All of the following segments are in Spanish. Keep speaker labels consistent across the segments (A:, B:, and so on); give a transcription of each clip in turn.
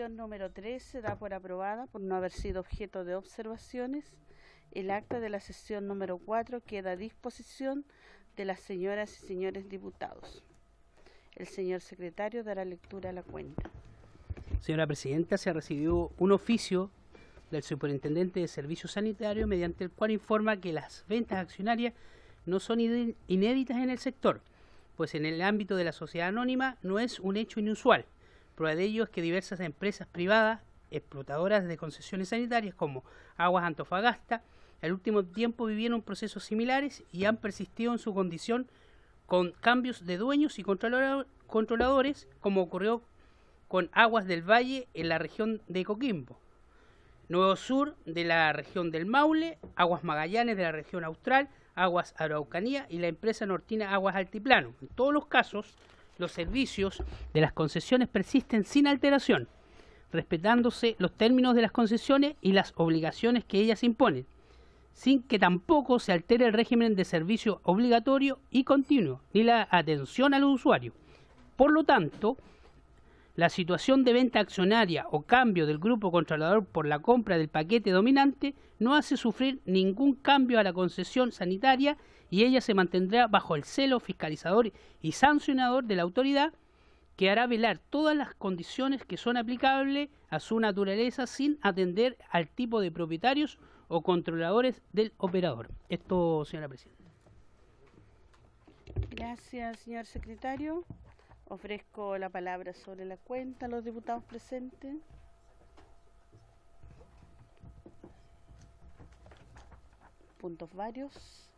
A: sesión número 3 se da por aprobada por no haber sido objeto de observaciones. El acta de la sesión número 4 queda a disposición de las señoras y señores diputados. El señor secretario dará lectura a la cuenta.
B: Señora Presidenta, se ha recibido un oficio del Superintendente de Servicios Sanitarios mediante el cual informa que las ventas accionarias no son inéditas en el sector, pues en el ámbito de la sociedad anónima no es un hecho inusual. Prueba de ello es que diversas empresas privadas explotadoras de concesiones sanitarias como Aguas Antofagasta al último tiempo vivieron procesos similares y han persistido en su condición con cambios de dueños y controladores, como ocurrió con Aguas del Valle en la región de Coquimbo, Nuevo Sur de la región del Maule, Aguas Magallanes de la región austral, Aguas Araucanía y la empresa nortina Aguas Altiplano. En todos los casos, los servicios de las concesiones persisten sin alteración, respetándose los términos de las concesiones y las obligaciones que ellas imponen, sin que tampoco se altere el régimen de servicio obligatorio y continuo, ni la atención al usuario. Por lo tanto, la situación de venta accionaria o cambio del grupo controlador por la compra del paquete dominante no hace sufrir ningún cambio a la concesión sanitaria y ella se mantendrá bajo el celo fiscalizador y sancionador de la autoridad, que hará velar todas las condiciones que son aplicables a su naturaleza sin atender al tipo de propietarios o controladores del operador. Esto, señora Presidenta.
A: Gracias, señor secretario. Ofrezco la palabra sobre la cuenta a los diputados presentes. Puntos varios.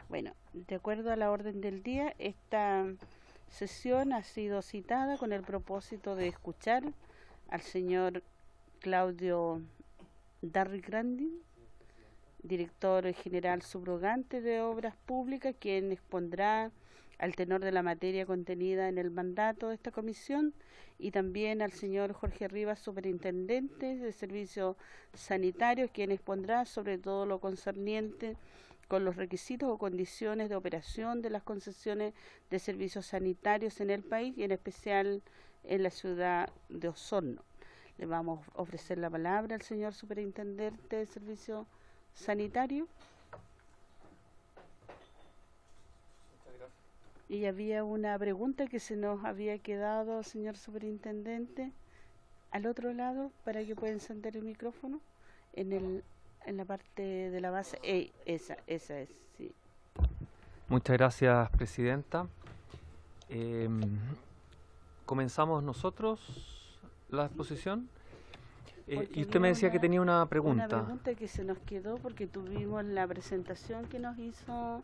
A: Bueno, de acuerdo a la orden del día, esta sesión ha sido citada con el propósito de escuchar al señor Claudio Darrigrandi, director general subrogante de Obras Públicas, quien expondrá al tenor de la materia contenida en el mandato de esta comisión, y también al señor Jorge Rivas, superintendente de Servicios Sanitarios, quien expondrá sobre todo lo concerniente con los requisitos o condiciones de operación de las concesiones de servicios sanitarios en el país y en especial en la ciudad de Osorno. Le vamos a ofrecer la palabra al señor superintendente de Servicios Sanitarios. Y había una pregunta que se nos había quedado, señor superintendente, al otro lado, para que pueda encender el micrófono, en la parte de la base. Esa es, sí.
C: Muchas gracias, presidenta. Comenzamos nosotros la exposición. Y usted me decía que tenía una pregunta.
A: Una pregunta que se nos quedó porque tuvimos la presentación que nos hizo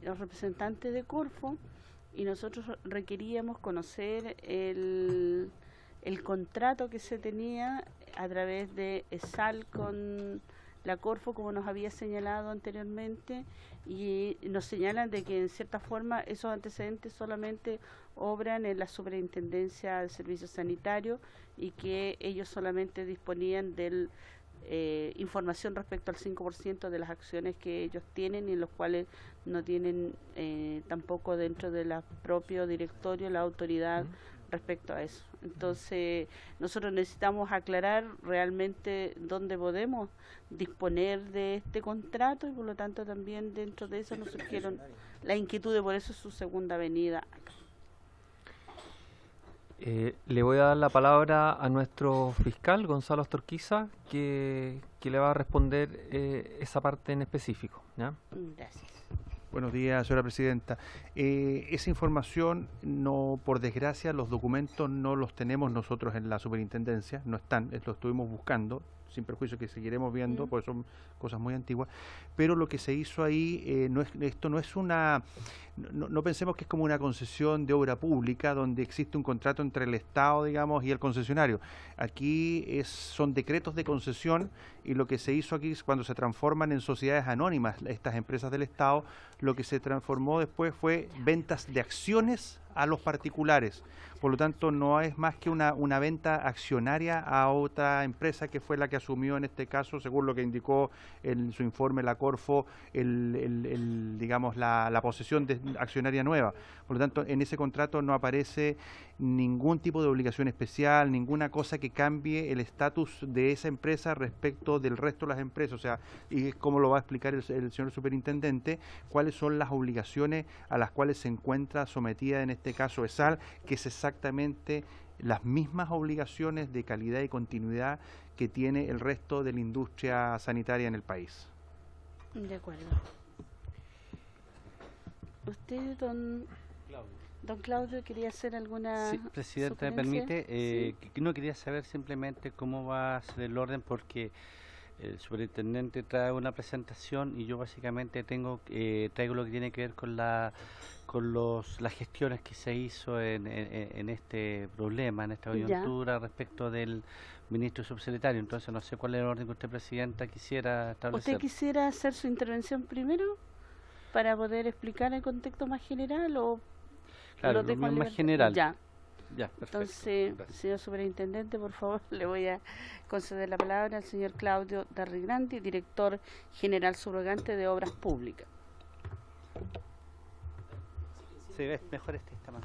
A: los representantes de Corfo y nosotros requeríamos conocer el contrato que se tenía a través de ESAL con la Corfo, como nos había señalado anteriormente, y nos señalan de que en cierta forma esos antecedentes solamente obran en la Superintendencia de Servicios Sanitarios y que ellos solamente disponían de información respecto al 5% de las acciones que ellos tienen y en los cuales no tienen tampoco dentro del propio directorio la autoridad respecto a eso. Entonces nosotros necesitamos aclarar realmente dónde podemos disponer de este contrato y por lo tanto también dentro de eso nos surgieron las inquietudes, por eso es su segunda venida acá.
C: Le voy a dar la palabra a nuestro fiscal, Gonzalo Astorquiza, que le va a responder esa parte en específico, ¿ya?
A: Gracias.
D: Buenos días, señora presidenta. Esa información, no, por desgracia, los documentos no los tenemos nosotros en la superintendencia, no están, lo estuvimos buscando, sin perjuicio que seguiremos viendo, porque son cosas muy antiguas, pero lo que se hizo ahí, esto no es una, no pensemos que es como una concesión de obra pública donde existe un contrato entre el Estado, digamos, y el concesionario. Aquí son decretos de concesión y lo que se hizo aquí es cuando se transforman en sociedades anónimas estas empresas del Estado, lo que se transformó después fue ventas de acciones a los particulares. Por lo tanto, no es más que una venta accionaria a otra empresa que fue la que asumió en este caso, según lo que indicó en su informe la Corfo, digamos, la posesión de accionaria nueva. Por lo tanto, en ese contrato no aparece ningún tipo de obligación especial, ninguna cosa que cambie el estatus de esa empresa respecto del resto de las empresas. O sea, y como lo va a explicar el señor superintendente, cuáles son las obligaciones a las cuales se encuentra sometida en este caso ESAL, que es exactamente las mismas obligaciones de calidad y continuidad que tiene el resto de la industria sanitaria en el país.
A: De acuerdo. ¿Usted, don Claudio, quería hacer alguna
E: Sí, Presidenta, me permite, que no quería saber simplemente cómo va a ser el orden, porque el superintendente trae una presentación y yo básicamente traigo lo que tiene que ver con las gestiones que se hizo en este problema, en esta coyuntura respecto del ministro subsecretario. Entonces no sé cuál es el orden que usted, Presidenta, quisiera establecer.
A: ¿Usted quisiera hacer su intervención primero para poder explicar el contexto más general o
E: Claro,
A: lo dejo en
E: más
A: libertad?
E: general.
A: Ya.
E: Ya, perfecto.
A: Entonces,
E: Gracias.
A: señor superintendente, por favor, le voy a conceder la palabra al señor Claudio Darrigrandi, director general subrogante de Obras Públicas.
E: Sí, ves, mejor esta más.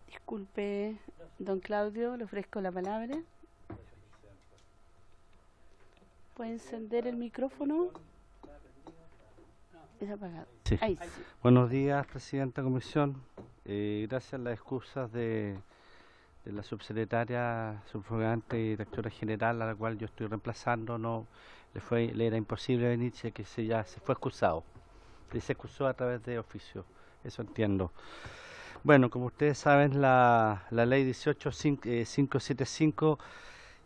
A: Disculpe, don Claudio, le ofrezco la palabra. ¿Puede encender el micrófono? Es apagado.
E: Sí.
A: Ahí sí.
E: Buenos días, Presidenta de Comisión. Gracias a las excusas de la subsecretaria subrogante y directora general, a la cual yo estoy reemplazando, le era imposible venir, que ya se fue excusado. Y se excusó a través de oficio, eso entiendo. Bueno, como ustedes saben, la ley 18.575,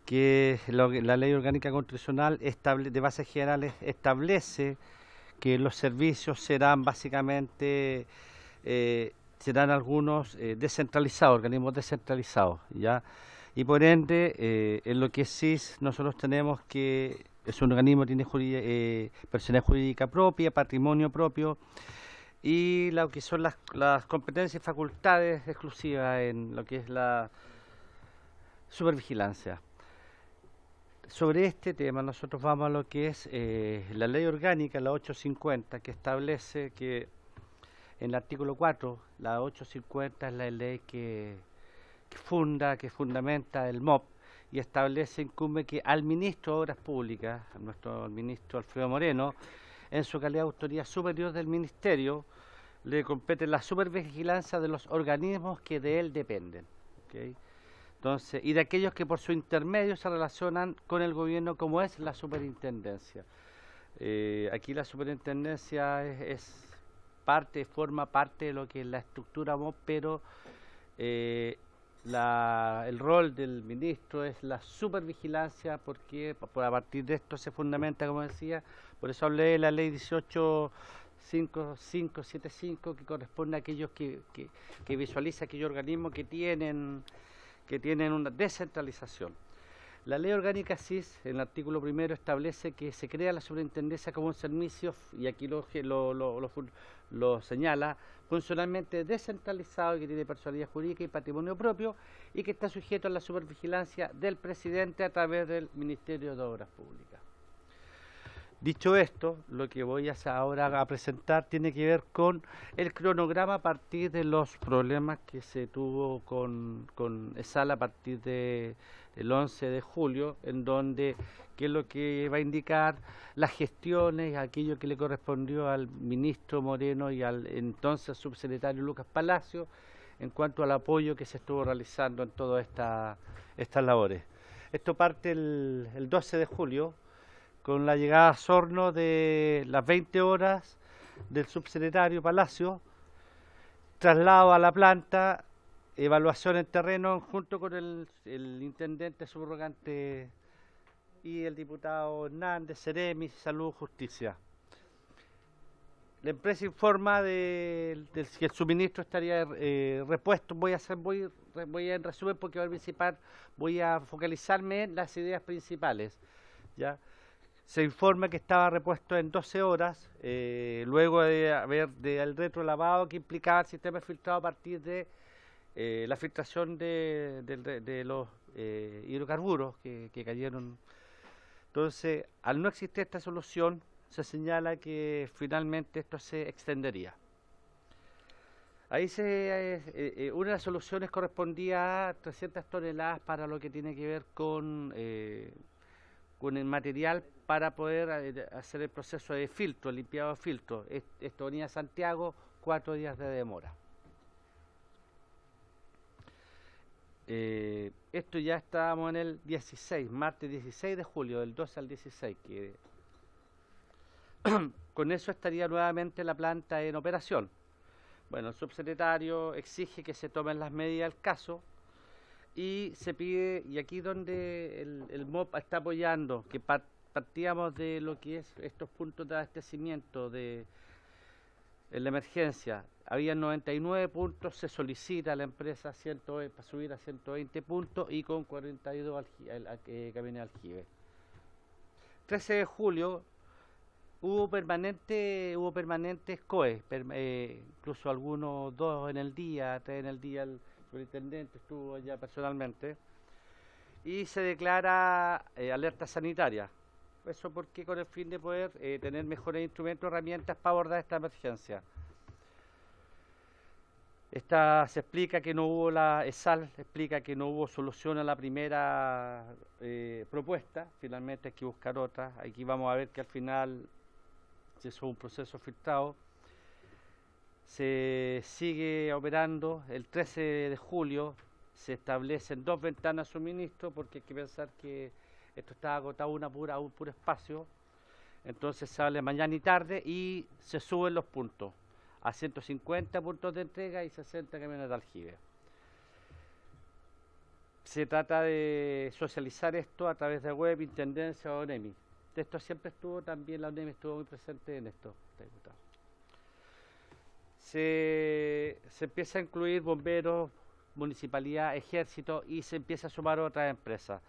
E: que es la ley orgánica constitucional de bases generales, establece que los servicios serán básicamente, serán algunos descentralizados, organismos descentralizados, ¿ya? Y por ende, en lo que es SIS, nosotros tenemos que es un organismo que tiene personalidad jurídica propia, patrimonio propio, y lo que son las competencias y facultades exclusivas en lo que es la supervigilancia. Sobre este tema nosotros vamos a lo que es la ley orgánica, la 850, que establece que en el artículo 4, la 850 es la ley que fundamenta el MOP y establece, incumbe que al ministro de Obras Públicas, a nuestro ministro Alfredo Moreno, en su calidad de autoridad superior del ministerio, le compete la supervigilancia de los organismos que de él dependen, ¿okay? Entonces, y de aquellos que por su intermedio se relacionan con el gobierno, como es la superintendencia. Aquí la superintendencia forma parte de lo que es la estructura MOP, pero el rol del ministro es la supervigilancia, porque a partir de esto se fundamenta, como decía, por eso hablé de la ley 18.575, que corresponde a aquellos que visualiza aquellos organismos que tienen una descentralización. La ley orgánica SIS, en el artículo primero, establece que se crea la superintendencia como un servicio, y aquí lo señala, funcionalmente descentralizado, que tiene personalidad jurídica y patrimonio propio, y que está sujeto a la supervigilancia del presidente a través del Ministerio de Obras Públicas. Dicho esto, lo que voy ahora a presentar tiene que ver con el cronograma a partir de los problemas que se tuvo con ESAL a partir del 11 de julio, en donde, que es lo que va a indicar las gestiones, aquello que le correspondió al ministro Moreno y al entonces subsecretario Lucas Palacio, en cuanto al apoyo que se estuvo realizando en todas estas labores. Esto parte el 12 de julio, con la llegada a Sorno de las 20 horas del subsecretario Palacio, traslado a la planta, evaluación en terreno junto con el intendente subrogante y el diputado Hernández, Ceremi, Salud, Justicia. La empresa informa que el suministro estaría repuesto. Voy a en resumen porque voy a focalizarme en las ideas principales. ¿Ya? Se informa que estaba repuesto en 12 horas, luego de haber del retrolavado que implicaba el sistema filtrado a partir de la filtración de los hidrocarburos que cayeron. Entonces, al no existir esta solución, se señala que finalmente esto se extendería. Ahí una de las soluciones correspondía a 300 toneladas para lo que tiene que ver con el material para poder hacer el proceso de filtro, el limpiado de filtro. Esto venía a Santiago, 4 días de demora. Esto ya estábamos en el 16, martes 16 de julio, del 12 al 16, que con eso estaría nuevamente la planta en operación. Bueno, el subsecretario exige que se tomen las medidas del caso y se pide, y aquí donde el MOP está apoyando, que partíamos de lo que es estos puntos de abastecimiento en la emergencia. Había 99 puntos, se solicita a la empresa para subir a 120 puntos y con 42 camiones de aljibe. 13 de julio hubo permanentes COE, incluso algunos 2 en el día, 3 en el día. El superintendente estuvo allá personalmente y se declara alerta sanitaria. Eso porque con el fin de poder tener mejores instrumentos, herramientas para abordar esta emergencia. Se explica que no hubo ESAL explica que no hubo solución a la primera propuesta, finalmente hay que buscar otra. Aquí vamos a ver que al final, si eso es un proceso filtrado, se sigue operando. El 13 de julio se establecen 2 ventanas de suministro porque hay que pensar que esto está agotado a un puro espacio. Entonces se sale mañana y tarde y se suben los puntos a 150 puntos de entrega y 60 camiones de aljibe. Se trata de socializar esto a través de web, intendencia o ONEMI. Esto siempre estuvo también, la ONEMI estuvo muy presente en esto. Se empieza a incluir bomberos, municipalidad, ejército y se empieza a sumar otras empresas.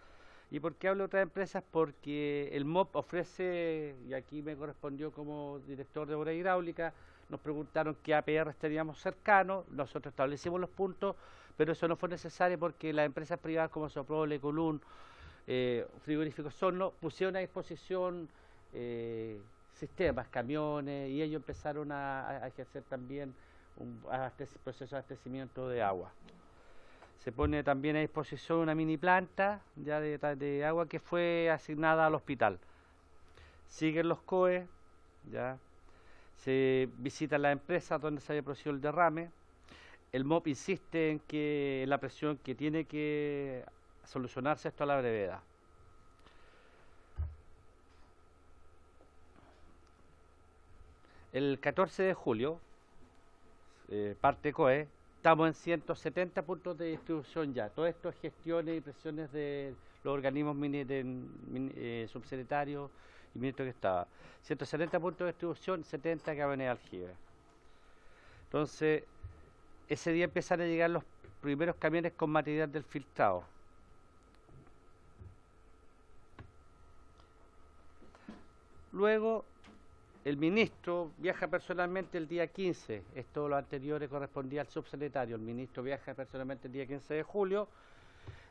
E: ¿Y por qué hablo de otras empresas? Porque el MOP ofrece, y aquí me correspondió como director de obra hidráulica, nos preguntaron qué APR teníamos cercanos, nosotros establecimos los puntos, pero eso no fue necesario porque las empresas privadas como Soprole, Colún, Frigoríficos Sorno, pusieron a disposición sistemas, camiones, y ellos empezaron a ejercer también un proceso de abastecimiento de agua. Se pone también a disposición una mini planta ya de agua que fue asignada al hospital. Siguen los COE, ya. Se visitan las empresas donde se haya producido el derrame. El MOP insiste en que la presión que tiene que solucionarse esto a la brevedad. El 14 de julio, parte COE, estamos en 170 puntos de distribución ya. Todo esto es gestiones y presiones de los organismos subsecretarios y ministro que estaba. 170 puntos de distribución, 70 camiones de aljibe. Entonces, ese día empezaron a llegar los primeros camiones con material del filtrado. Luego, el ministro viaja personalmente el día 15, esto lo anterior correspondía al subsecretario, el ministro viaja personalmente el día 15 de julio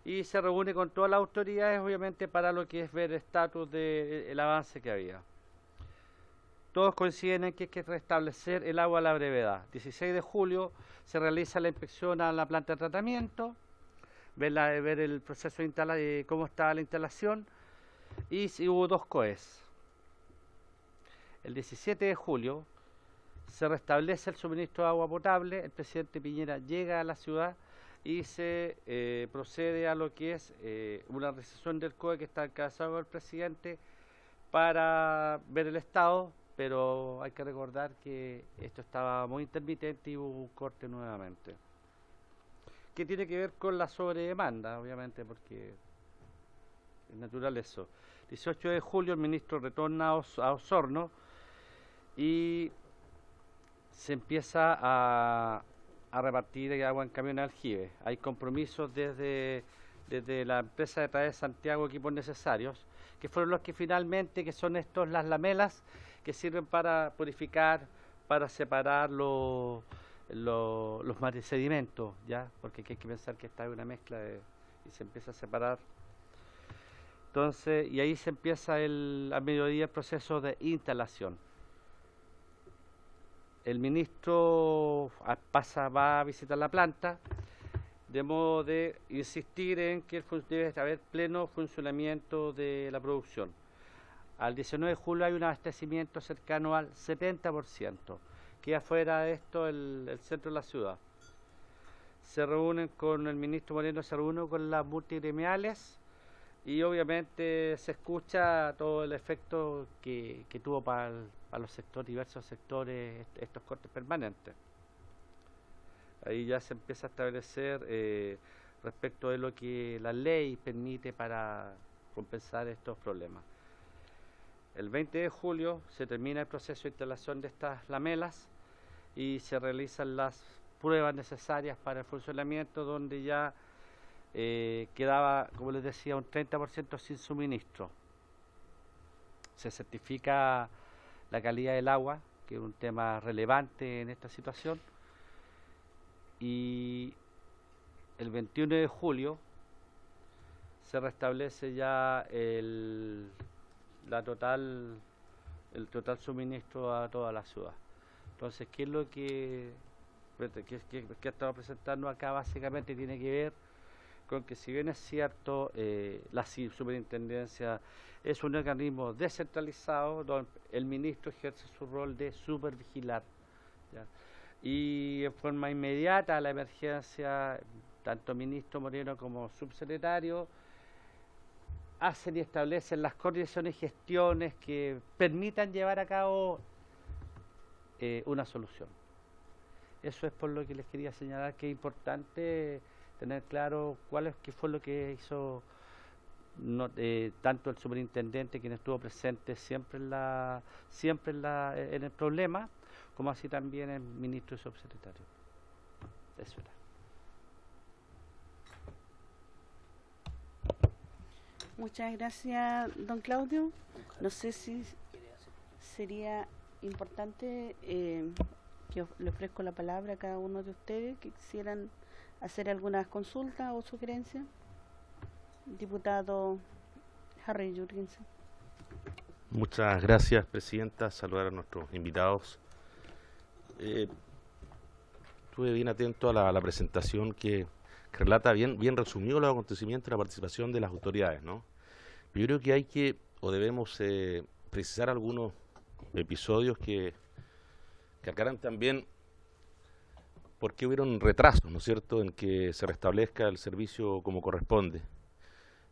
E: y se reúne con todas las autoridades, obviamente, para lo que es ver el estatus del avance que había. Todos coinciden en que hay que restablecer el agua a la brevedad. 16 de julio se realiza la inspección a la planta de tratamiento, ver el proceso de cómo estaba la instalación y si hubo 2 COEs. El 17 de julio se restablece el suministro de agua potable, el presidente Piñera llega a la ciudad y se procede a lo que es una recesión del COE que está encabezado por el presidente para ver el estado, pero hay que recordar que esto estaba muy intermitente y hubo un corte nuevamente. Que tiene que ver con la sobredemanda, obviamente, porque es natural eso. 18 de julio el ministro retorna a Osorno y se empieza a repartir agua en camiones de aljibe. Hay compromisos desde la empresa de traer de Santiago equipos necesarios, que fueron los que finalmente, que son estos, las lamelas, que sirven para purificar, para separar los sedimentos, ¿ya? Porque hay que pensar que está en una mezcla y se empieza a separar. Entonces, y ahí se empieza a mediodía el proceso de instalación. El ministro va a visitar la planta, de modo de insistir en que debe haber pleno funcionamiento de la producción. Al 19 de julio hay un abastecimiento cercano al 70%. Queda fuera de esto el centro de la ciudad. Se reúnen con el ministro Moreno, se reúne con las multigremiales y obviamente se escucha todo el efecto que tuvo para los sectores, diversos sectores, estos cortes permanentes. Ahí ya se empieza a establecer respecto de lo que la ley permite para compensar estos problemas. El 20 de julio se termina el proceso de instalación de estas lamelas y se realizan las pruebas necesarias para el funcionamiento, donde ya quedaba, como les decía, un 30% sin suministro. Se certifica la calidad del agua, que es un tema relevante en esta situación, y el 21 de julio se restablece ya el total suministro a toda la ciudad. Entonces, ¿qué es lo que estamos presentando acá? Básicamente tiene que ver con que, si bien es cierto, la superintendencia es un organismo descentralizado donde el ministro ejerce su rol de supervigilar, ¿ya? Y en forma inmediata a la emergencia, tanto ministro Moreno como subsecretario hacen y establecen las coordinaciones y gestiones que permitan llevar a cabo una solución. Eso es por lo que les quería señalar que es importante tener claro qué fue lo que hizo tanto el superintendente, quien estuvo presente siempre en el problema, como así también el ministro y subsecretario. Eso era.
A: Muchas gracias, don Claudio. No sé si sería importante que le ofrezco la palabra a cada uno de ustedes que quisieran hacer algunas consultas o sugerencias. Diputado Harry Jurgensen.
F: Muchas gracias, presidenta. Saludar a nuestros invitados. Estuve bien atento a la presentación que relata bien resumido los acontecimientos y la participación de las autoridades, ¿no? Pero yo creo que debemos precisar algunos episodios que aclaran también por qué hubieron retrasos, ¿no es cierto?, en que se restablezca el servicio como corresponde.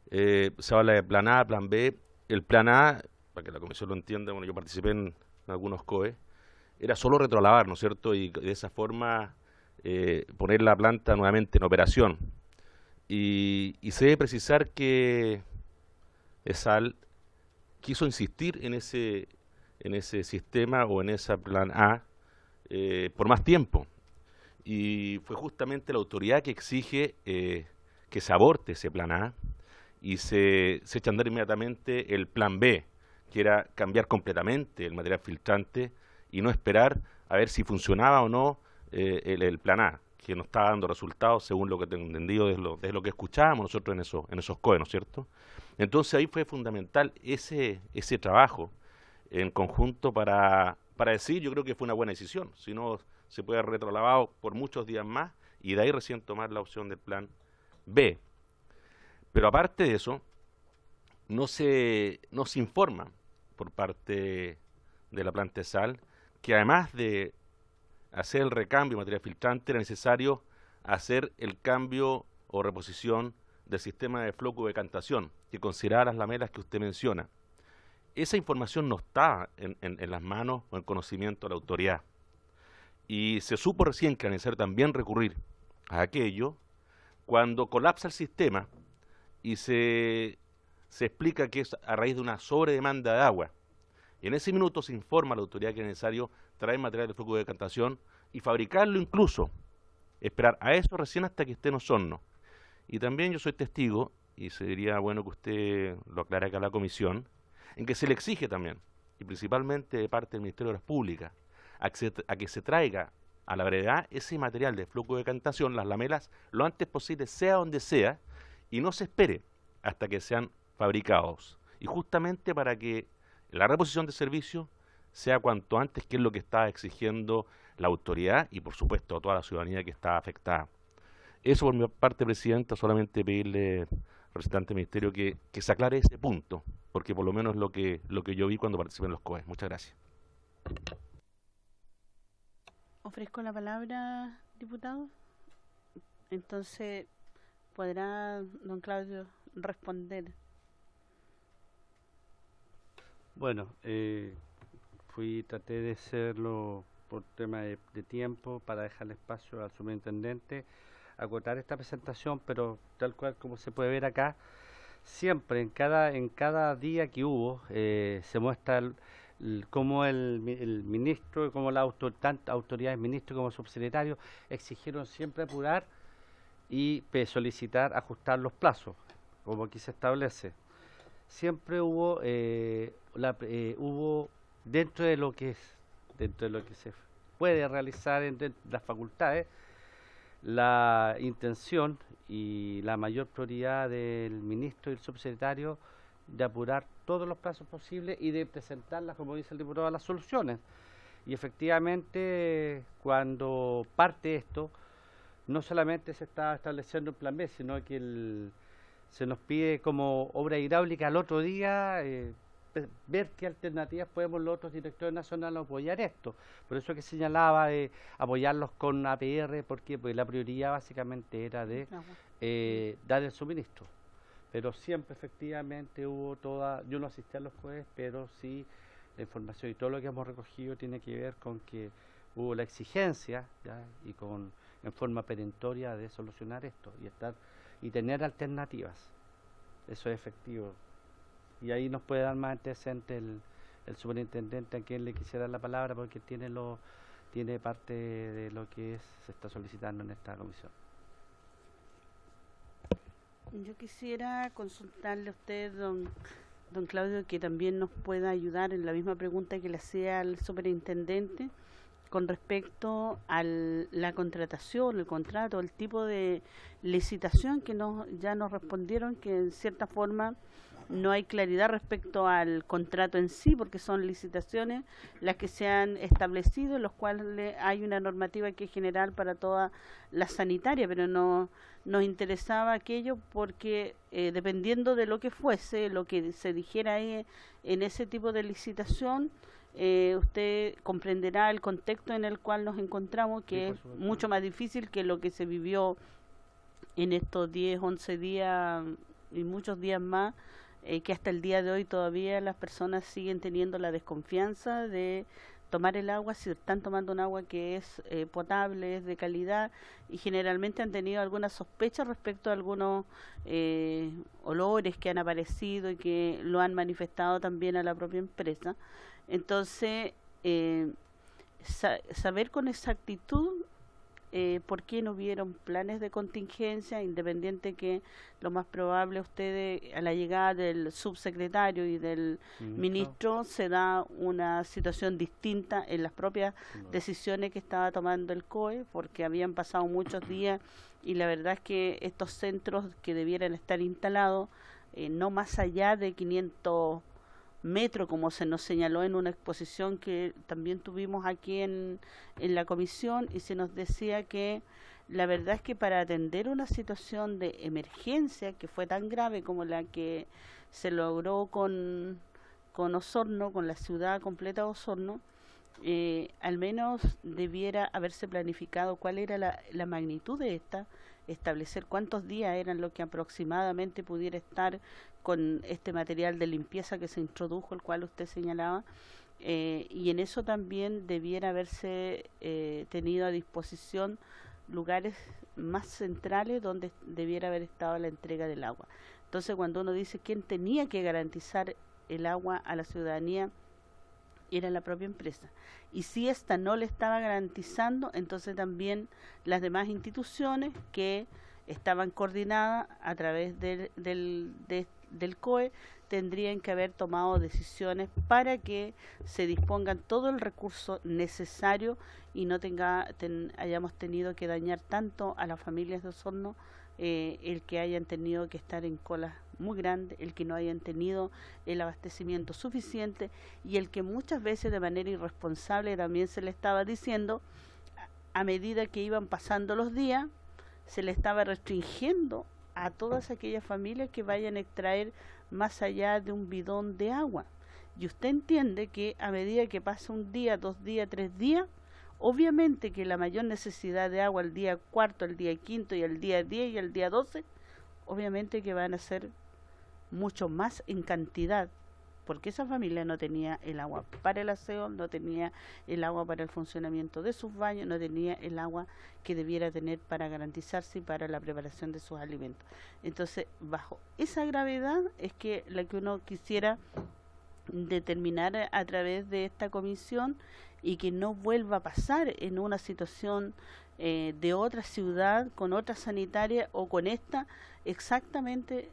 F: Se habla de plan A, plan B. El plan A, para que la comisión lo entienda, bueno, yo participé en algunos COE, era solo retrolavar, ¿no es cierto?, y de esa forma poner la planta nuevamente en operación. Y se debe precisar que ESAL quiso insistir en ese sistema o en ese plan A por más tiempo. Y fue justamente la autoridad que exige que se aborte ese plan A y se echa a andar inmediatamente el plan B, que era cambiar completamente el material filtrante y no esperar a ver si funcionaba o no el plan A, que no estaba dando resultados según lo que tengo entendido desde lo que escuchábamos nosotros en esos COE, ¿no es cierto? Entonces ahí fue fundamental ese trabajo en conjunto para decir, yo creo que fue una buena decisión, si no se puede haber retrolavado por muchos días más y de ahí recién tomar la opción del plan B. Pero aparte de eso, no se informa por parte de la planta ESAL que además de hacer el recambio de material filtrante era necesario hacer el cambio o reposición del sistema de floco de decantación que consideraba las lamelas que usted menciona. esa información no está en las manos o en conocimiento de la autoridad. Y se supo recién que era necesario también recurrir a aquello cuando colapsa el sistema y se explica que es a raíz de una sobredemanda de agua. Y en ese minuto se informa a la autoridad que es necesario traer material de flujo de decantación y fabricarlo incluso, esperar a eso recién hasta que esté en los hornos. Y también yo soy testigo, y sería bueno que usted lo aclare acá a la comisión, en que se le exige también, y principalmente de parte del Ministerio de Obras Públicas, a que se traiga a la brevedad ese material de flujo de decantación, las lamelas, lo antes posible, sea donde sea, y no se espere hasta que sean fabricados. Y justamente para que la reposición de servicio sea cuanto antes, que es lo que está exigiendo la autoridad y por supuesto a toda la ciudadanía que está afectada. Eso por mi parte, Presidenta, solamente pedirle al representante del Ministerio que se aclare ese punto, porque por lo menos lo que yo vi cuando participé en los COE. Muchas gracias.
A: Ofrezco la palabra, diputado. Entonces, ¿podrá don Claudio responder?
E: Bueno, traté de hacerlo por tema de tiempo para dejarle espacio al superintendente, acotar esta presentación, pero tal cual como se puede ver acá, siempre en cada día que hubo se muestra cómo el ministro y cómo tanto autoridades, ministro como subsecretario, exigieron siempre apurar y solicitar ajustar los plazos, como aquí se establece. Siempre hubo dentro de lo que se puede realizar en las facultades, la intención y la mayor prioridad del ministro y el subsecretario de apurar todos los plazos posibles y de presentarlas, como dice el diputado, las soluciones. Y efectivamente, cuando parte esto, no solamente se está estableciendo el plan B, sino que se nos pide como obra hidráulica al otro día ver qué alternativas podemos los otros directores nacionales apoyar esto. Por eso que señalaba de apoyarlos con APR, porque pues la prioridad básicamente era de dar el suministro. Pero siempre efectivamente hubo yo no asistí a los jueves, pero sí la información y todo lo que hemos recogido tiene que ver con que hubo la exigencia, ¿ya? En forma perentoria de solucionar esto y tener alternativas. Eso es efectivo. Y ahí nos puede dar más antecedente el superintendente, a quien le quisiera la palabra, porque tiene parte de lo que se está solicitando en esta comisión.
A: Yo quisiera consultarle a usted, don Claudio, que también nos pueda ayudar en la misma pregunta que le hacía al superintendente con respecto a la contratación, el contrato, el tipo de licitación que ya nos respondieron que en cierta forma no hay claridad respecto al contrato en sí, porque son licitaciones las que se han establecido, en los cuales hay una normativa que es general para toda la sanitaria, pero no nos interesaba aquello porque dependiendo de lo que fuese, lo que se dijera ahí en ese tipo de licitación, usted comprenderá el contexto en el cual nos encontramos, que es mucho más difícil que lo que se vivió en estos 10, 11 días y muchos días más, que hasta el día de hoy todavía las personas siguen teniendo la desconfianza de tomar el agua, si están tomando un agua que es potable, es de calidad, y generalmente han tenido alguna sospecha respecto a algunos olores que han aparecido y que lo han manifestado también a la propia empresa. Entonces, saber con exactitud por qué no hubieron planes de contingencia, independiente que lo más probable ustedes a la llegada del subsecretario y del ministro se da una situación distinta en las propias decisiones que estaba tomando el COE, porque habían pasado muchos días y la verdad es que estos centros que debieran estar instalados no más allá de 500 metros, como se nos señaló en una exposición que también tuvimos aquí en la comisión, y se nos decía que la verdad es que para atender una situación de emergencia que fue tan grave como la que se logró con Osorno, con la ciudad completa de Osorno, al menos debiera haberse planificado cuál era la magnitud de esta establecer cuántos días eran lo que aproximadamente pudiera estar con este material de limpieza que se introdujo, el cual usted señalaba, y en eso también debiera haberse tenido a disposición lugares más centrales donde debiera haber estado la entrega del agua. Entonces, cuando uno dice quién tenía que garantizar el agua a la ciudadanía, era la propia empresa. Y si ésta no le estaba garantizando, entonces también las demás instituciones que estaban coordinadas a través del COE tendrían que haber tomado decisiones para que se dispongan todo el recurso necesario y no hayamos tenido que dañar tanto a las familias de Osorno, el que hayan tenido que estar en colas muy grande, el que no hayan tenido el abastecimiento suficiente y el que muchas veces de manera irresponsable también se le estaba diciendo, a medida que iban pasando los días, se le estaba restringiendo a todas aquellas familias que vayan a extraer más allá de un bidón de agua. Y usted entiende que a medida que pasa un día, 2 días, 3 días, obviamente que la mayor necesidad de agua el día 4, el día 5 y el día 10 y el día 12, obviamente que van a ser mucho más en cantidad, porque esa familia no tenía el agua para el aseo, no tenía el agua para el funcionamiento de sus baños, no tenía el agua que debiera tener para garantizarse y para la preparación de sus alimentos. Entonces, bajo esa gravedad es que la que uno quisiera determinar a través de esta comisión y que no vuelva a pasar en una situación de otra ciudad, con otra sanitaria o con esta exactamente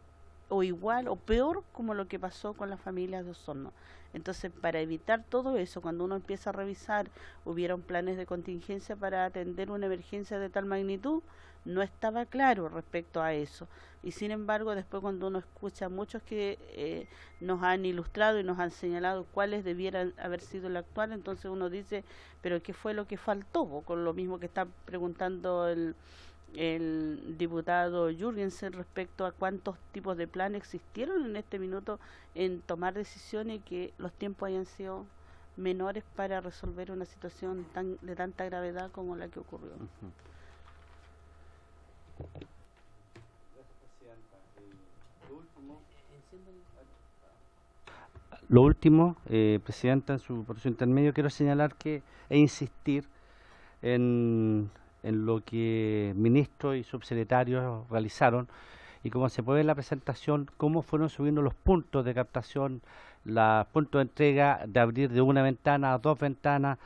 A: o igual o peor como lo que pasó con las familias de Osorno. Entonces, para evitar todo eso, cuando uno empieza a revisar, hubieron planes de contingencia para atender una emergencia de tal magnitud, no estaba claro respecto a eso. Y sin embargo, después cuando uno escucha a muchos que nos han ilustrado y nos han señalado cuáles debieran haber sido el actual, entonces uno dice, pero ¿qué fue lo que faltó? Con lo mismo que está preguntando el diputado Jürgensen respecto a cuántos tipos de planes existieron en este minuto en tomar decisiones y que los tiempos hayan sido menores para resolver una situación de tanta gravedad como la que ocurrió.
E: Lo último, Presidenta, en su proceso intermedio quiero señalar e insistir en lo que ministros y subsecretarios realizaron y como se puede ver en la presentación, cómo fueron subiendo los puntos de captación, los puntos de entrega, de abrir de una ventana a 2 ventanas.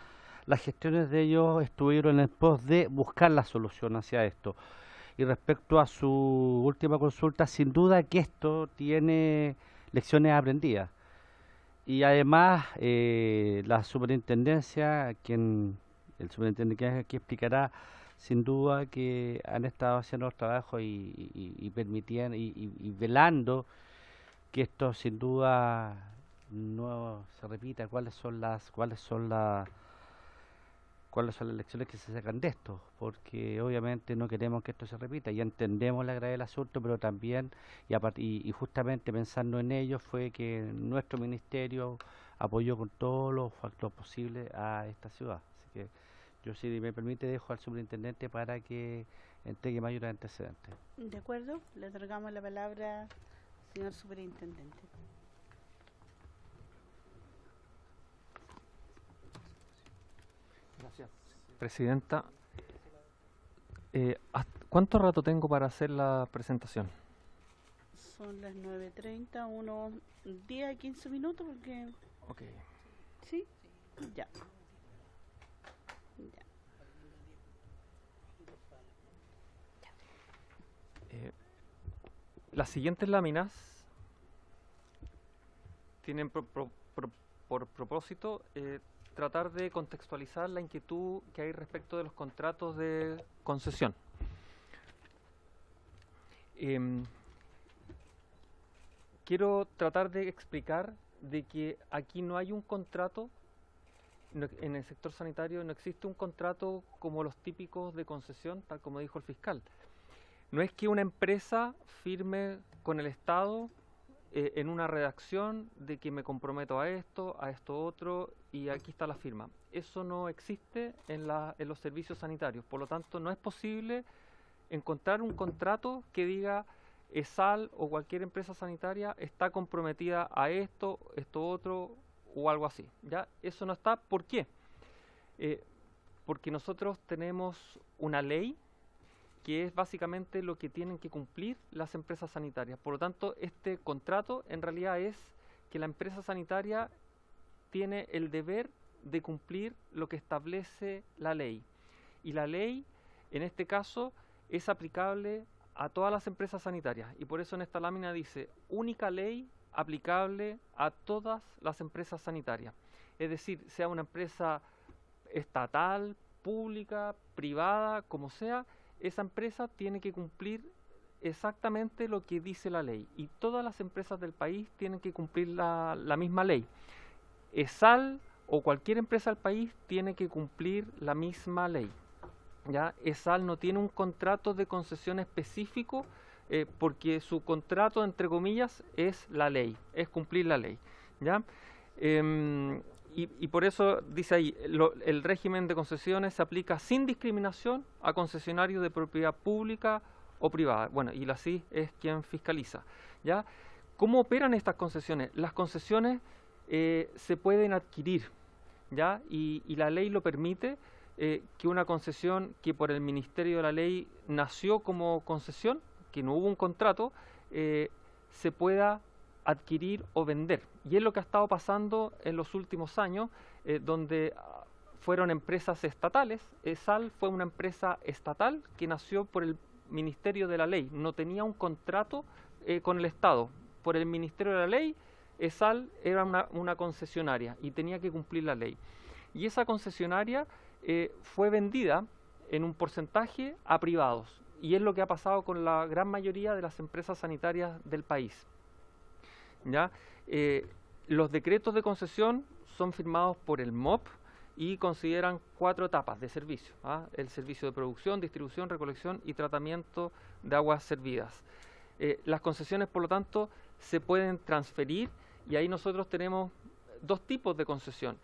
E: Las gestiones de ellos estuvieron en pos de buscar la solución hacia esto. Y respecto a su última consulta, sin duda que esto tiene lecciones aprendidas. Y además, la superintendencia, el superintendente que aquí explicará, sin duda que han estado haciendo los trabajos y permitían y velando que esto sin duda no se repita. ¿Cuáles son las lecciones que se sacan de esto? Porque obviamente no queremos que esto se repita y entendemos la gravedad del asunto, pero también y justamente pensando en ello fue que nuestro ministerio apoyó con todos los factores posibles a esta ciudad. Así que yo, si me permite, dejo al superintendente para que entregue mayores antecedentes.
A: De acuerdo, le otorgamos la palabra, señor superintendente.
C: Gracias, Presidenta. ¿Cuánto rato tengo para hacer la presentación?
A: Son las 9:30, unos 10 a 15 minutos, porque...
C: Ok.
A: ¿Sí? Ya.
C: Las siguientes láminas tienen por propósito tratar de contextualizar la inquietud que hay respecto de los contratos de concesión. Quiero tratar de explicar de que aquí no hay un contrato, en el sector sanitario no existe un contrato como los típicos de concesión, tal como dijo el fiscal. No es que una empresa firme con el Estado en una redacción de que me comprometo a esto otro, y aquí está la firma. Eso no existe en los servicios sanitarios, por lo tanto no es posible encontrar un contrato que diga ESAL o cualquier empresa sanitaria está comprometida a esto, esto otro o algo así. ¿Ya? Eso no está. ¿Por qué? Porque nosotros tenemos una ley que es básicamente lo que tienen que cumplir las empresas sanitarias. Por lo tanto, este contrato en realidad es que la empresa sanitaria tiene el deber de cumplir lo que establece la ley. Y la ley, en este caso, es aplicable a todas las empresas sanitarias. Y por eso en esta lámina dice, única ley aplicable a todas las empresas sanitarias. Es decir, sea una empresa estatal, pública, privada, como sea, esa empresa tiene que cumplir exactamente lo que dice la ley. Y todas las empresas del país tienen que cumplir la misma ley. ESAL o cualquier empresa del país tiene que cumplir la misma ley. ¿Ya? ESAL no tiene un contrato de concesión específico porque su contrato, entre comillas, es la ley, es cumplir la ley. ¿Ya? Y por eso dice ahí, el régimen de concesiones se aplica sin discriminación a concesionarios de propiedad pública o privada. Bueno, y la CIS es quien fiscaliza. ¿Ya? ¿Cómo operan estas concesiones? Las concesiones se pueden adquirir, ¿ya? Y la ley lo permite, que una concesión que por el Ministerio de la Ley nació como concesión, que no hubo un contrato, se pueda adquirir o vender. Y es lo que ha estado pasando en los últimos años, donde fueron empresas estatales. ESAL fue una empresa estatal que nació por el Ministerio de la Ley, no tenía un contrato con el Estado. Por el Ministerio de la Ley, ESAL era una concesionaria y tenía que cumplir la ley. Y esa concesionaria fue vendida en un porcentaje a privados. Y es lo que ha pasado con la gran mayoría de las empresas sanitarias del país. ¿Ya? Los decretos de concesión son firmados por el MOP y consideran 4 etapas de servicio. El servicio de producción, distribución, recolección y tratamiento de aguas servidas. Las concesiones, por lo tanto, se pueden transferir y ahí nosotros tenemos 2 tipos de concesión.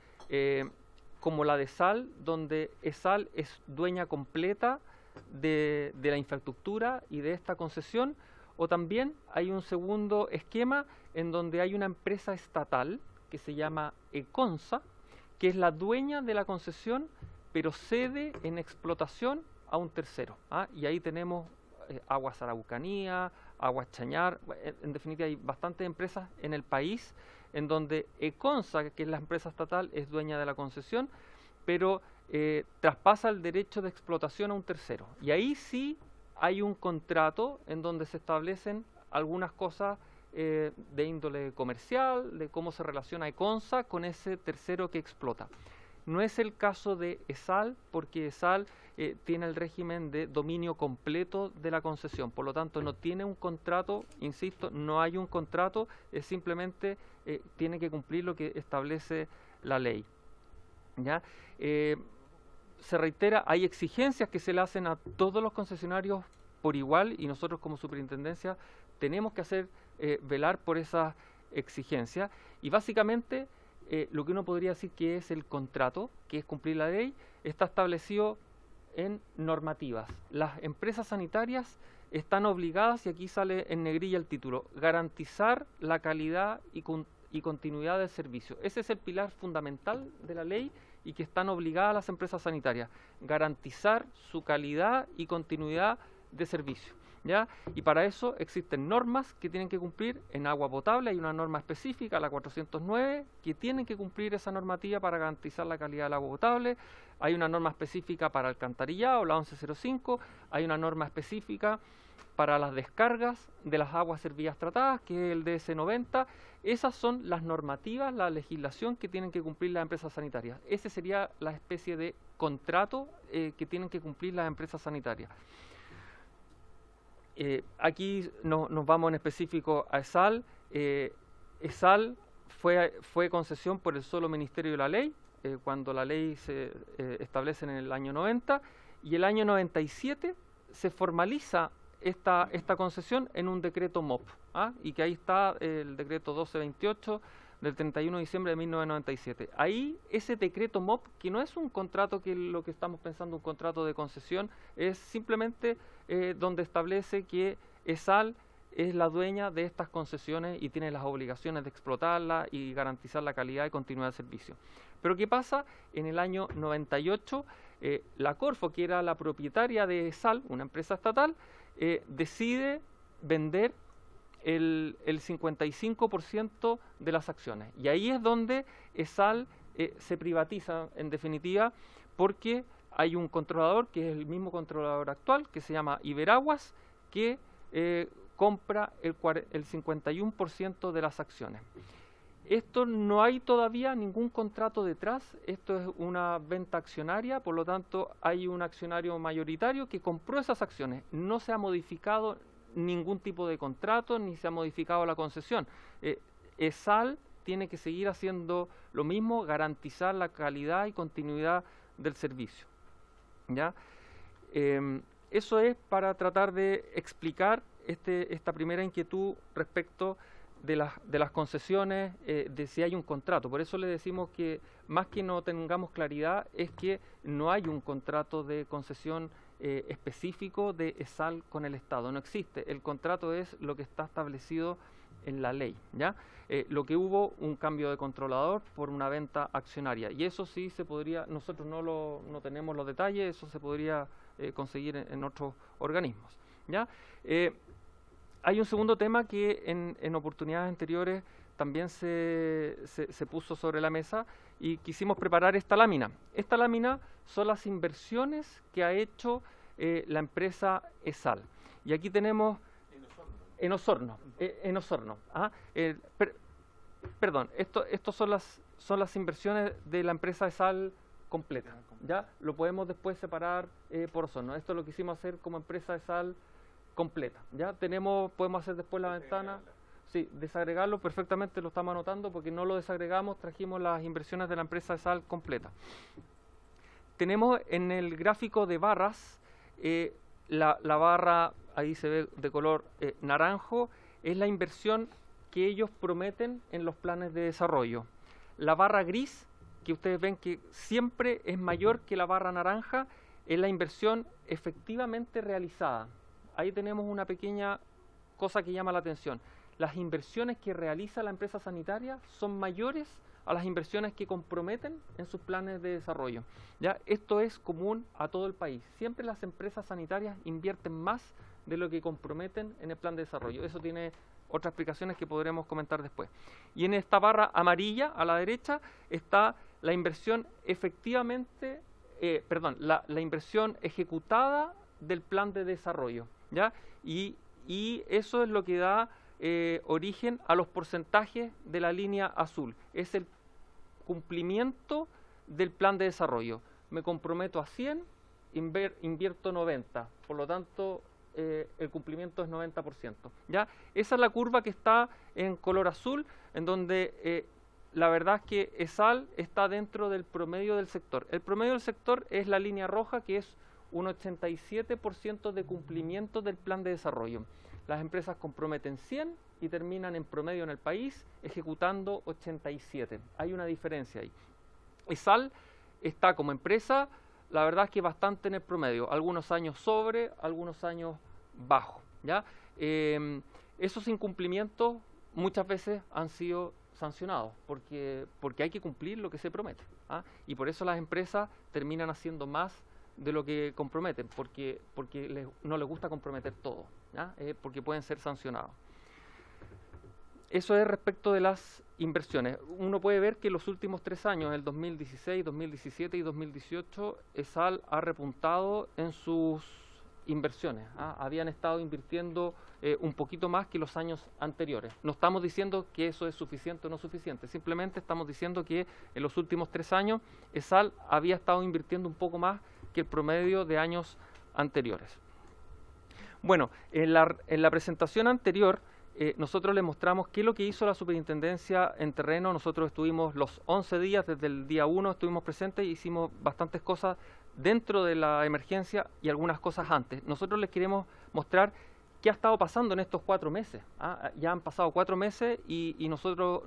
C: Como la de ESAL, donde ESAL es dueña completa de la infraestructura y de esta concesión, o también hay un segundo esquema en donde hay una empresa estatal que se llama ECONSA, que es la dueña de la concesión, pero cede en explotación a un tercero. Y ahí tenemos Aguas Araucanía, Aguas Chañar, en definitiva hay bastantes empresas en el país en donde ECONSA, que es la empresa estatal, es dueña de la concesión, pero traspasa el derecho de explotación a un tercero. Y ahí sí hay un contrato en donde se establecen algunas cosas de índole comercial, de cómo se relaciona ECONSA con ese tercero que explota. No es el caso de ESAL, porque ESAL tiene el régimen de dominio completo de la concesión, por lo tanto no tiene un contrato, insisto, no hay un contrato, simplemente tiene que cumplir lo que establece la ley. ¿Ya? Se reitera, hay exigencias que se le hacen a todos los concesionarios por igual y nosotros como superintendencia tenemos que velar por esas exigencias y básicamente lo que uno podría decir que es el contrato, que es cumplir la ley, está establecido en normativas. Las empresas sanitarias están obligadas, y aquí sale en negrilla el título, garantizar la calidad y continuidad del servicio. Ese es el pilar fundamental de la ley y que están obligadas las empresas sanitarias, garantizar su calidad y continuidad de servicio. ¿Ya? Y para eso existen normas que tienen que cumplir en agua potable, hay una norma específica, la 409, que tienen que cumplir esa normativa para garantizar la calidad del agua potable, hay una norma específica para alcantarillado, la 1105, hay una norma específica para las descargas de las aguas servidas tratadas, que es el DS90, esas son las normativas, la legislación que tienen que cumplir las empresas sanitarias. Esa sería la especie de contrato que tienen que cumplir las empresas sanitarias. Aquí nos vamos en específico a ESAL. ESAL fue concesión por el solo Ministerio de la Ley, cuando la ley se establece en el año 90, y el año 97 se formaliza esta concesión en un decreto MOP, y que ahí está el decreto 1228 del 31 de diciembre de 1997. Ahí ese decreto MOP, que no es un contrato que lo que estamos pensando, un contrato de concesión, es simplemente donde establece que ESAL es la dueña de estas concesiones y tiene las obligaciones de explotarlas y garantizar la calidad y continuidad del servicio. Pero ¿qué pasa? En el año 98, la Corfo, que era la propietaria de ESAL, una empresa estatal, decide vender el 55% de las acciones. Y ahí es donde ESAL se privatiza, en definitiva, porque hay un controlador, que es el mismo controlador actual, que se llama Iberaguas, que compra el 51% de las acciones. Esto no hay todavía ningún contrato detrás, esto es una venta accionaria, por lo tanto hay un accionario mayoritario que compró esas acciones. No se ha modificado ningún tipo de contrato, ni se ha modificado la concesión. ESAL tiene que seguir haciendo lo mismo, garantizar la calidad y continuidad del servicio. ¿Ya? Eso es para tratar de explicar esta primera inquietud respecto de las concesiones, de si hay un contrato. Por eso le decimos que más que no tengamos claridad es que no hay un contrato de concesión específico de ESAL con el Estado. No existe. El contrato es lo que está establecido en la ley, ¿ya? Lo que hubo un cambio de controlador por una venta accionaria, y eso sí se podría, nosotros no tenemos los detalles, eso se podría conseguir en otros organismos, ¿ya? Hay un segundo tema que en oportunidades anteriores también se puso sobre la mesa y quisimos preparar esta lámina. Esta lámina son las inversiones que ha hecho la empresa ESAL. Y aquí tenemos en Osorno. Perdón, estos son las inversiones de la empresa ESAL completa. ¿Ya? Lo podemos después separar por Osorno. Esto lo quisimos hacer como empresa ESAL completa. ¿Ya? Podemos hacer después la ventana. Sí, desagregarlo perfectamente, lo estamos anotando porque no lo desagregamos, trajimos las inversiones de la empresa ESAL completa. Tenemos en el gráfico de barras, la barra, ahí se ve de color naranjo, es la inversión que ellos prometen en los planes de desarrollo. La barra gris, que ustedes ven que siempre es mayor que la barra naranja, es la inversión efectivamente realizada. Ahí tenemos una pequeña cosa que llama la atención. Las inversiones que realiza la empresa sanitaria son mayores a las inversiones que comprometen en sus planes de desarrollo. ¿Ya? Esto es común a todo el país. Siempre las empresas sanitarias invierten más de lo que comprometen en el plan de desarrollo. Eso tiene otras explicaciones que podremos comentar después. Y en esta barra amarilla a la derecha está la inversión efectivamente, la inversión ejecutada del plan de desarrollo, ¿ya? Y eso es lo que da origen a los porcentajes de la línea azul. Es el cumplimiento del plan de desarrollo. Me comprometo a 100, invierto 90. Por lo tanto, el cumplimiento es 90%. ¿Ya? Esa es la curva que está en color azul, en donde la verdad es que ESAL está dentro del promedio del sector. El promedio del sector es la línea roja, que es un 87% de cumplimiento del plan de desarrollo. Las empresas comprometen 100 y terminan en promedio en el país ejecutando 87. Hay una diferencia ahí. ESAL está como empresa, la verdad es que bastante en el promedio. Algunos años sobre, algunos años bajo, ¿ya? Esos incumplimientos muchas veces han sido sancionados porque hay que cumplir lo que se promete, ¿ah? Y por eso las empresas terminan haciendo más de lo que comprometen, porque no les gusta comprometer todo, ¿ya? Porque pueden ser sancionados. Eso es respecto de las inversiones. Uno puede ver que en los últimos 3 años, el 2016, 2017 y 2018, ESAL ha repuntado en sus inversiones, ¿ah? Habían estado invirtiendo un poquito más que los años anteriores. No estamos diciendo que eso es suficiente o no suficiente, simplemente estamos diciendo que en los últimos 3 años ESAL había estado invirtiendo un poco más que el promedio de años anteriores. Bueno, en la presentación anterior nosotros les mostramos qué es lo que hizo la superintendencia en terreno. Nosotros estuvimos los 11 días, desde el día 1 estuvimos presentes y hicimos bastantes cosas dentro de la emergencia y algunas cosas antes. Nosotros les queremos mostrar qué ha estado pasando en estos 4 meses. ¿Ah? Ya han pasado 4 meses y nosotros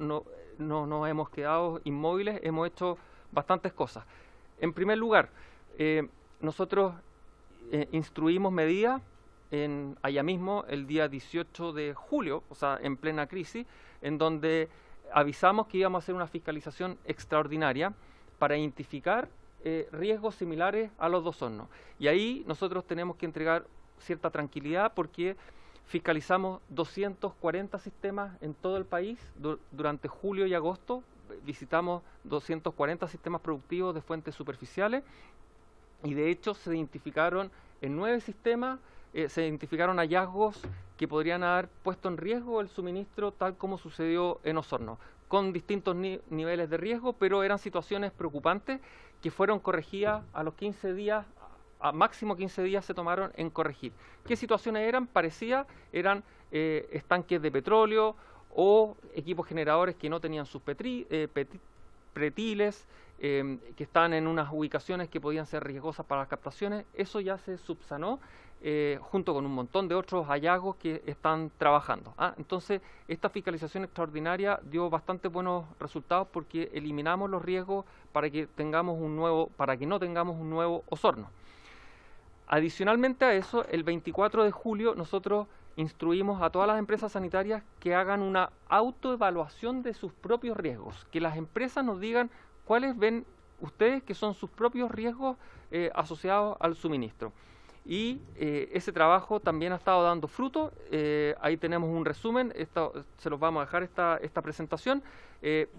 C: no nos hemos quedado inmóviles, hemos hecho bastantes cosas. En primer lugar, nosotros instruimos medidas allá mismo el día 18 de julio, o sea, en plena crisis, en donde avisamos que íbamos a hacer una fiscalización extraordinaria para identificar riesgos similares a los dos hornos. Y ahí nosotros tenemos que entregar cierta tranquilidad porque fiscalizamos 240 sistemas en todo el país durante julio y agosto. Visitamos 240 sistemas productivos de fuentes superficiales y de hecho se identificaron en 9 sistemas, se identificaron hallazgos que podrían haber puesto en riesgo el suministro tal como sucedió en Osorno, con distintos niveles de riesgo, pero eran situaciones preocupantes que fueron corregidas a los 15 días, a máximo 15 días se tomaron en corregir. ¿Qué situaciones eran? Parecía, eran estanques de petróleo o equipos generadores que no tenían sus pretiles, que estaban en unas ubicaciones que podían ser riesgosas para las captaciones. Eso ya se subsanó junto con un montón de otros hallazgos que están trabajando. Entonces, esta fiscalización extraordinaria dio bastante buenos resultados porque eliminamos los riesgos para que no tengamos un nuevo Osorno. Adicionalmente a eso, el 24 de julio nosotros instruimos a todas las empresas sanitarias que hagan una autoevaluación de sus propios riesgos, que las empresas nos digan cuáles ven ustedes que son sus propios riesgos asociados al suministro. Y ese trabajo también ha estado dando fruto. Ahí tenemos un resumen, se los vamos a dejar esta presentación,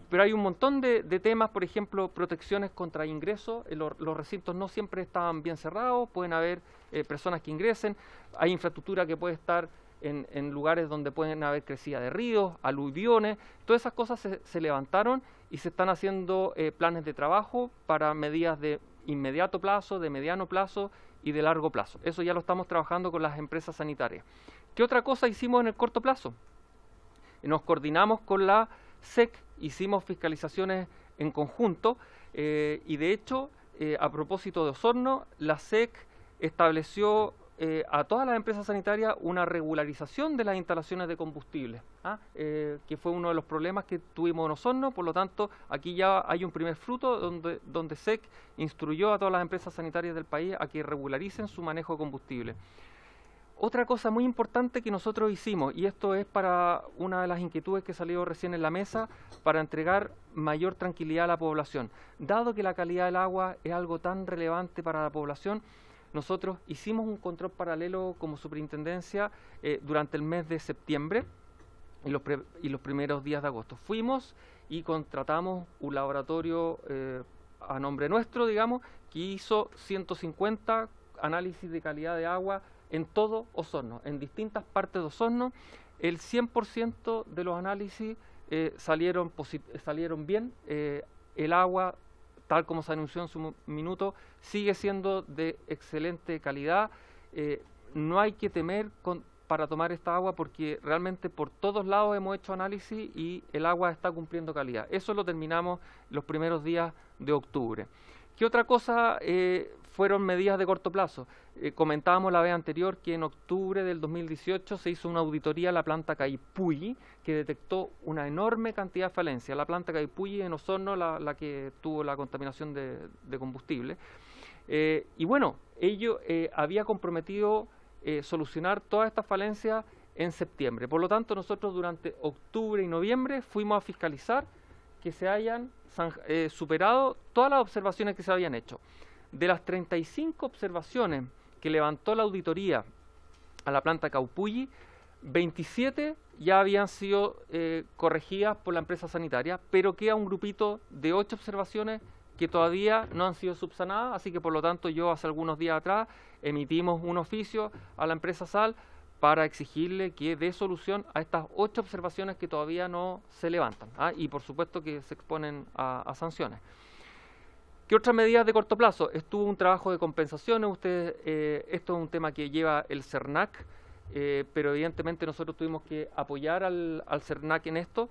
C: pero hay un montón de temas, por ejemplo, protecciones contra ingresos. Los recintos no siempre estaban bien cerrados, pueden haber personas que ingresen, hay infraestructura que puede estar en lugares donde pueden haber crecida de ríos, aluviones. Todas esas cosas se levantaron y se están haciendo planes de trabajo para medidas de inmediato plazo, de mediano plazo y de largo plazo. Eso ya lo estamos trabajando con las empresas sanitarias. ¿Qué otra cosa hicimos en el corto plazo? Nos coordinamos con la SEC, hicimos fiscalizaciones en conjunto y de hecho, a propósito de Osorno, la SEC estableció a todas las empresas sanitarias una regularización de las instalaciones de combustible, que fue uno de los problemas que tuvimos en Osorno. Por lo tanto, aquí ya hay un primer fruto donde SEC instruyó a todas las empresas sanitarias del país a que regularicen su manejo de combustible. Otra cosa muy importante que nosotros hicimos, y esto es para una de las inquietudes que salió recién en la mesa, para entregar mayor tranquilidad a la población. Dado que la calidad del agua es algo tan relevante para la población, nosotros hicimos un control paralelo como superintendencia durante el mes de septiembre y los primeros días de agosto. Fuimos y contratamos un laboratorio a nombre nuestro, digamos, que hizo 150 análisis de calidad de agua en todo Osorno, en distintas partes de Osorno. El 100% de los análisis salieron bien. El agua, tal como se anunció en su minuto, sigue siendo de excelente calidad. No hay que temer para tomar esta agua porque realmente por todos lados hemos hecho análisis y el agua está cumpliendo calidad. Eso lo terminamos los primeros días de octubre. ¿Qué otra cosa fueron medidas de corto plazo? Comentábamos la vez anterior que en octubre del 2018 se hizo una auditoría a la planta Caipulli que detectó una enorme cantidad de falencias. La planta Caipulli en Osorno, la que tuvo la contaminación de combustible. Y bueno, ello había comprometido solucionar todas estas falencias en septiembre. Por lo tanto, nosotros durante octubre y noviembre fuimos a fiscalizar que se hayan superado todas las observaciones que se habían hecho. De las 35 observaciones que levantó la auditoría a la planta Caipulli, 27 ya habían sido corregidas por la empresa sanitaria, pero queda un grupito de 8 observaciones que todavía no han sido subsanadas, así que por lo tanto yo hace algunos días atrás emitimos un oficio a la empresa SAL para exigirle que dé solución a estas 8 observaciones que todavía no se levantan, y por supuesto que se exponen a sanciones. ¿Qué otras medidas de corto plazo? Estuvo un trabajo de compensaciones. Esto es un tema que lleva el CERNAC, pero evidentemente nosotros tuvimos que apoyar al CERNAC en esto.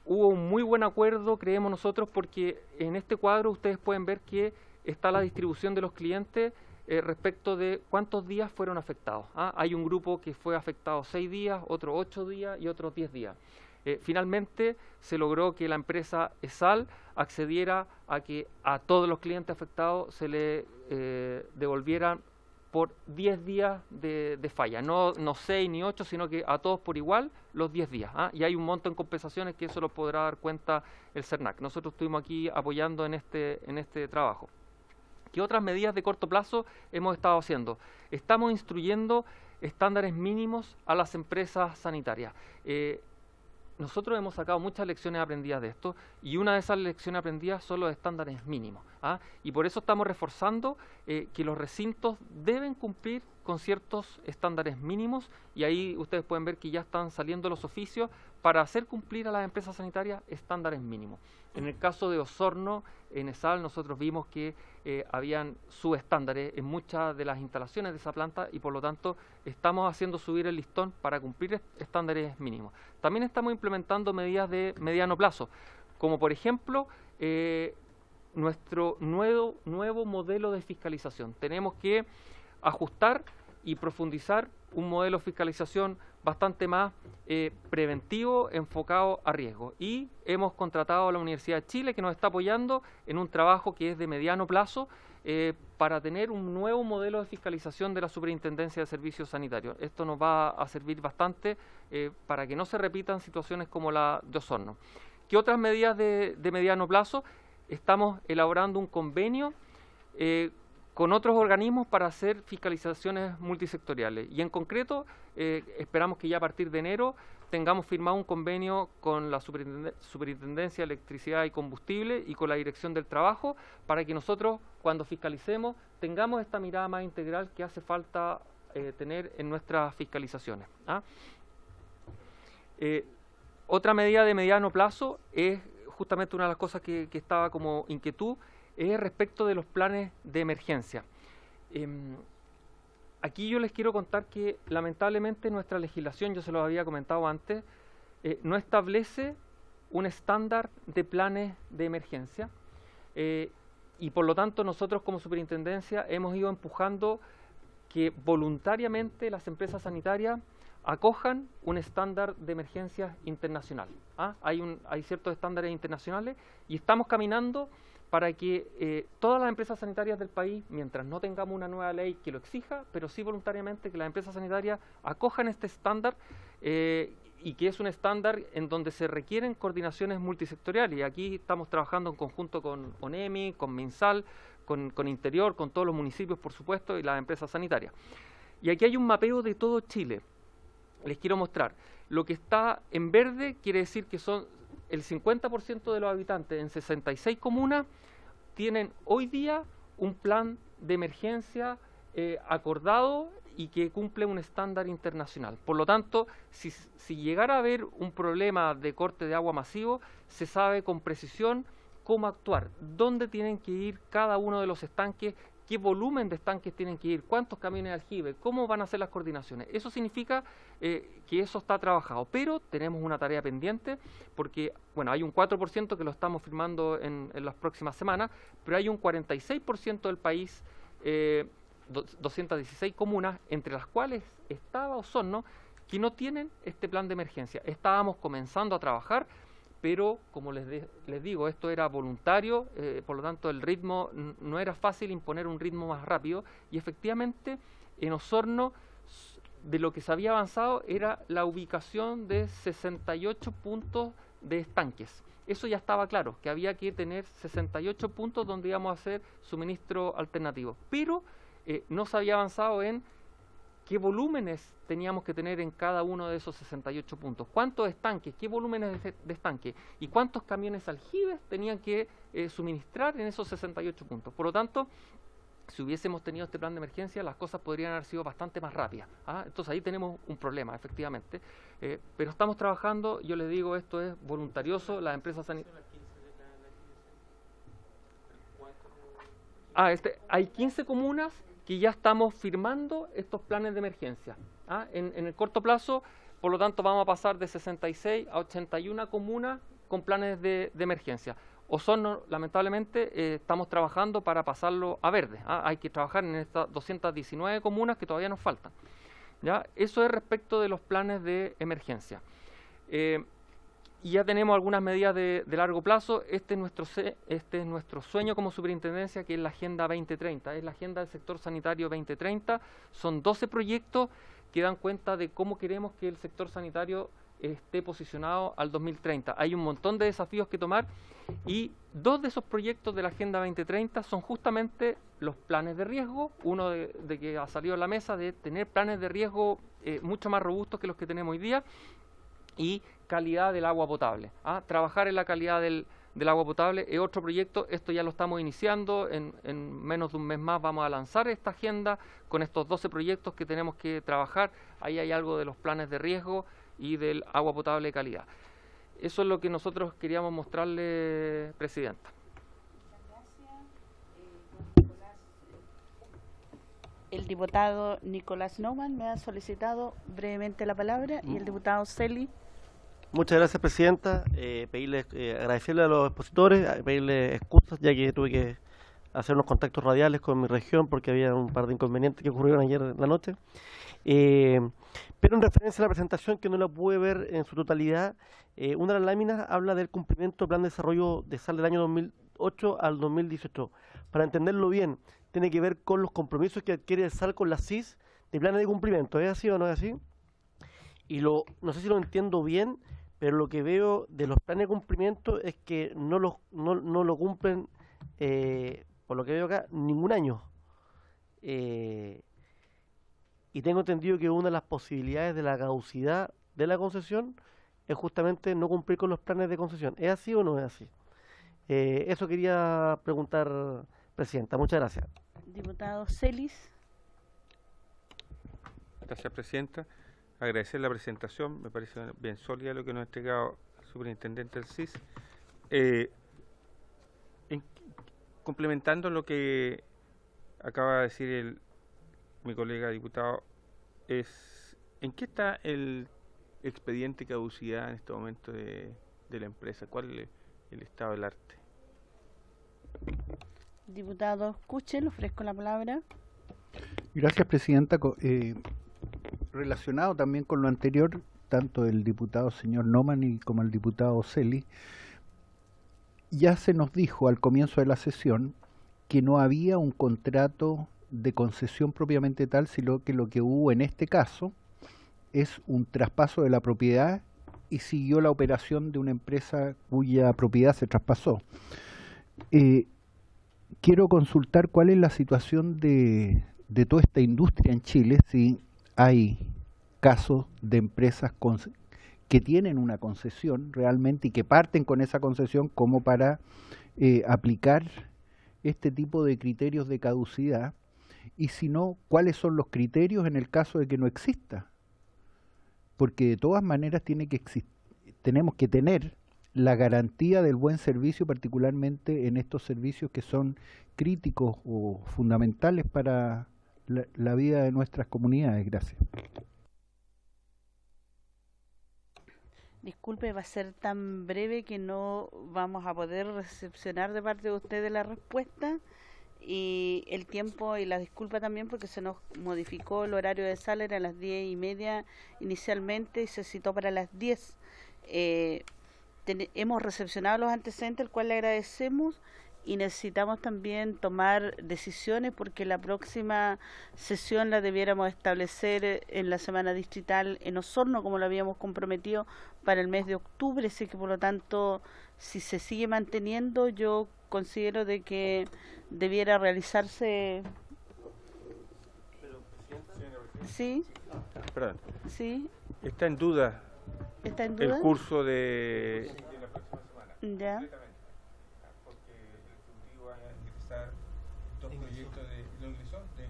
C: Hubo un muy buen acuerdo, creemos nosotros, porque en este cuadro ustedes pueden ver que está la distribución de los clientes respecto de cuántos días fueron afectados. Hay un grupo que fue afectado 6 días, otro 8 días y otros 10 días. Finalmente se logró que la empresa ESAL accediera a que a todos los clientes afectados se le devolvieran por 10 días de falla, no 6 ni 8, sino que a todos por igual los 10 días. Y hay un monto en compensaciones que eso lo podrá dar cuenta el CERNAC. Nosotros estuvimos aquí apoyando en este trabajo. ¿Qué otras medidas de corto plazo hemos estado haciendo? Estamos instruyendo estándares mínimos a las empresas sanitarias. Nosotros hemos sacado muchas lecciones aprendidas de esto y una de esas lecciones aprendidas son los estándares mínimos. Y por eso estamos reforzando que los recintos deben cumplir con ciertos estándares mínimos y ahí ustedes pueden ver que ya están saliendo los oficios para hacer cumplir a las empresas sanitarias estándares mínimos. En el caso de Osorno, en ESAL, nosotros vimos que habían subestándares en muchas de las instalaciones de esa planta y por lo tanto estamos haciendo subir el listón para cumplir estándares mínimos. También estamos implementando medidas de mediano plazo, como por ejemplo nuestro nuevo modelo de fiscalización. Tenemos que ajustar y profundizar un modelo de fiscalización bastante más preventivo, enfocado a riesgo. Y hemos contratado a la Universidad de Chile, que nos está apoyando en un trabajo que es de mediano plazo para tener un nuevo modelo de fiscalización de la Superintendencia de Servicios Sanitarios. Esto nos va a servir bastante para que no se repitan situaciones como la de Osorno. ¿Qué otras medidas de mediano plazo? Estamos elaborando un convenio con otros organismos para hacer fiscalizaciones multisectoriales. Y en concreto, esperamos que ya a partir de enero tengamos firmado un convenio con la Superintendencia de Electricidad y Combustible y con la Dirección del Trabajo para que nosotros, cuando fiscalicemos, tengamos esta mirada más integral que hace falta tener en nuestras fiscalizaciones. Otra medida de mediano plazo es justamente una de las cosas que estaba como inquietud, es respecto de los planes de emergencia. Aquí yo les quiero contar que lamentablemente nuestra legislación, yo se lo había comentado antes, no establece un estándar de planes de emergencia y por lo tanto nosotros como superintendencia hemos ido empujando que voluntariamente las empresas sanitarias acojan un estándar de emergencia internacional. Hay ciertos estándares internacionales y estamos caminando para que todas las empresas sanitarias del país, mientras no tengamos una nueva ley que lo exija, pero sí voluntariamente que las empresas sanitarias acojan este estándar y que es un estándar en donde se requieren coordinaciones multisectoriales. Y aquí estamos trabajando en conjunto con ONEMI, con MinSal, con Interior, con todos los municipios, por supuesto, y las empresas sanitarias. Y aquí hay un mapeo de todo Chile. Les quiero mostrar. Lo que está en verde quiere decir que son el 50% de los habitantes en 66 comunas tienen hoy día un plan de emergencia acordado y que cumple un estándar internacional. Por lo tanto, si llegara a haber un problema de corte de agua masivo, se sabe con precisión cómo actuar, dónde tienen que ir cada uno de los estanques, qué volumen de estanques tienen que ir, cuántos camiones de aljibe, cómo van a hacer las coordinaciones. Eso significa que eso está trabajado, pero tenemos una tarea pendiente porque, bueno, hay un 4% que lo estamos firmando en las próximas semanas, pero hay un 46% del país, 216 comunas, entre las cuales estaba Osorno, que no tienen este plan de emergencia. Estábamos comenzando a trabajar, pero como les digo, esto era voluntario, por lo tanto el ritmo no era fácil imponer un ritmo más rápido y efectivamente en Osorno de lo que se había avanzado era la ubicación de 68 puntos de estanques. Eso ya estaba claro, que había que tener 68 puntos donde íbamos a hacer suministro alternativo, pero no se había avanzado en qué volúmenes teníamos que tener en cada uno de esos 68 puntos, cuántos estanques, qué volúmenes de estanque y cuántos camiones aljibes tenían que suministrar en esos 68 puntos. Por lo tanto, si hubiésemos tenido este plan de emergencia, las cosas podrían haber sido bastante más rápidas. Entonces ahí tenemos un problema, efectivamente. Pero estamos trabajando, yo les digo, esto es voluntarioso, las empresas sanitarias... hay 15 comunas que ya estamos firmando estos planes de emergencia. En el corto plazo, por lo tanto, vamos a pasar de 66 a 81 comunas con planes de emergencia. Osorno, lamentablemente, estamos trabajando para pasarlo a verde. Hay que trabajar en estas 219 comunas que todavía nos faltan. ¿Ya? Eso es respecto de los planes de emergencia. y ya tenemos algunas medidas de largo plazo. Este es nuestro sueño como superintendencia, que es la Agenda 2030, es la Agenda del Sector Sanitario 2030. Son 12 proyectos que dan cuenta de cómo queremos que el sector sanitario esté posicionado al 2030. Hay un montón de desafíos que tomar y 2 de esos proyectos de la Agenda 2030 son justamente los planes de riesgo, uno de que ha salido a la mesa, de tener planes de riesgo mucho más robustos que los que tenemos hoy día, y calidad del agua potable. Trabajar en la calidad del agua potable es otro proyecto. Esto ya lo estamos iniciando, en menos de un mes más vamos a lanzar esta agenda con estos 12 proyectos que tenemos que trabajar. Ahí hay algo de los planes de riesgo y del agua potable de calidad. Eso es lo que nosotros queríamos mostrarle, Presidenta.
A: El diputado Nicolás Neumann me ha solicitado brevemente la palabra y el diputado Celi.
G: Muchas gracias, Presidenta. Agradecerle a los expositores, pedirle excusas, ya que tuve que hacer unos contactos radiales con mi región porque había un par de inconvenientes que ocurrieron ayer en la noche. Pero en referencia a la presentación, que no la pude ver en su totalidad, una de las láminas habla del cumplimiento del Plan de Desarrollo de SAL del año 2008 al 2018. Para entenderlo bien, tiene que ver con los compromisos que adquiere el SAL con la CIS de planes de cumplimiento. ¿Es así o no es así? Y no sé si lo entiendo bien, pero lo que veo de los planes de cumplimiento es que no lo cumplen, por lo que veo acá, ningún año. Y tengo entendido que una de las posibilidades de la caducidad de la concesión es justamente no cumplir con los planes de concesión. ¿Es así o no es así? Eso quería preguntar, Presidenta. Muchas gracias.
A: Diputado Celis.
D: Gracias, Presidenta. Agradecer la presentación, me parece bien sólida lo que nos ha entregado el superintendente del CIS. Complementando lo que acaba de decir mi colega diputado, ¿en qué está el expediente de caducidad en este momento de la empresa? ¿Cuál es el estado del arte?
A: Diputado Kuche, le ofrezco la palabra.
H: Gracias, Presidenta. Relacionado también con lo anterior, tanto el diputado señor Neumann como el diputado Celi, ya se nos dijo al comienzo de la sesión que no había un contrato de concesión propiamente tal, sino que lo que hubo en este caso es un traspaso de la propiedad y siguió la operación de una empresa cuya propiedad se traspasó. Quiero consultar cuál es la situación de toda esta industria en Chile, si hay casos de empresas que tienen una concesión realmente y que parten con esa concesión como para aplicar este tipo de criterios de caducidad, y si no, cuáles son los criterios en el caso de que no exista, porque de todas maneras tenemos que tener la garantía del buen servicio, particularmente en estos servicios que son críticos o fundamentales para la vida de nuestras comunidades. Gracias.
A: Disculpe, va a ser tan breve que no vamos a poder recepcionar de parte de ustedes la respuesta, y el tiempo y la disculpa también porque se nos modificó el horario de sala, era a las 10:30 inicialmente y se citó para las 10. Hemos recepcionado los antecedentes, al cual le agradecemos, y necesitamos también tomar decisiones porque la próxima sesión la debiéramos establecer en la semana distrital en Osorno, como lo habíamos comprometido para el mes de octubre, así que por lo tanto, si se sigue manteniendo, yo considero de que debiera realizarse. ¿Sí?
D: Perdón.
A: ¿Sí?
D: ¿Está en duda el curso de la próxima semana?
A: Ya.
D: Porque el Ejecutivo va a ingresar 2 proyectos de